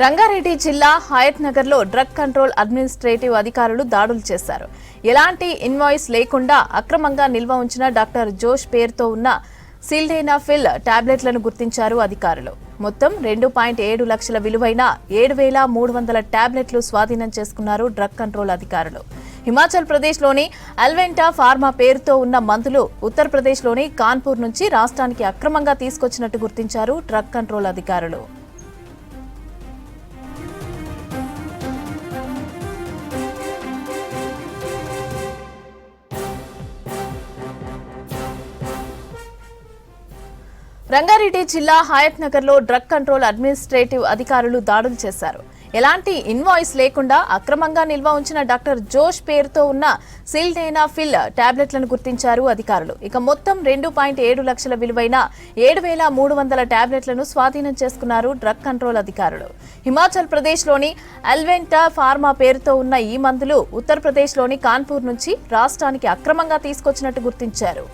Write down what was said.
రంగారెడ్డి జిల్లా హయత్ నగర్ లో drug control administrative అధికారులు దాడులు చేశారు. ఎలాంటి ఇన్వాయిస్ లేకుండా అక్రమంగా నిల్వ ఉంచిన డాక్టర్ జోష్ పేరుతో ఉన్న సిల్డెనాఫిల్ టాబ్లెట్లను గుర్తించారు అధికారులు. మొత్తం 2.7 లక్షల విలువైన 7,300 టాబ్లెట్లు స్వాధీనం చేసుకున్నారు డ్రగ్ కంట్రోల్ అధికారులు. హిమాచల్ ప్రదేశ్లోని అల్వెంటా ఫార్మా పేరుతో ఉన్న మందులు ఉత్తరప్రదేశ్లోని కాన్పూర్ నుంచి రాష్ట్రానికి అక్రమంగా తీసుకొచ్చినట్టు గుర్తించారు డ్రగ్ కంట్రోల్ అధికారులు. రంగారెడ్డి జిల్లా హయత్ నగర్ లో డ్రగ్ కంట్రోల్ అడ్మినిస్ట్రేటివ్ అధికారులు దాడులు చేశారు. ఎలాంటి ఇన్వాయిస్ లేకుండా అక్రమంగా నిల్వ ఉంచిన డాక్టర్ జోష్ పేరుతో ఉన్న సిల్డెనాఫిల్ టాబ్లెట్లను గుర్తించారు అధికారులు. ఇక మొత్తం 2.7 లక్షల విలువైన 7,300 టాబ్లెట్లను స్వాధీనం చేసుకున్నారు డ్రగ్ కంట్రోల్ అధికారులు. హిమాచల్ ప్రదేశ్లోని అల్వెంటా ఫార్మా పేరుతో ఉన్న ఈ మందులు ఉత్తరప్రదేశ్లోని కాన్పూర్ నుంచి రాష్ట్రానికి అక్రమంగా తీసుకొచ్చినట్టు గుర్తించారు.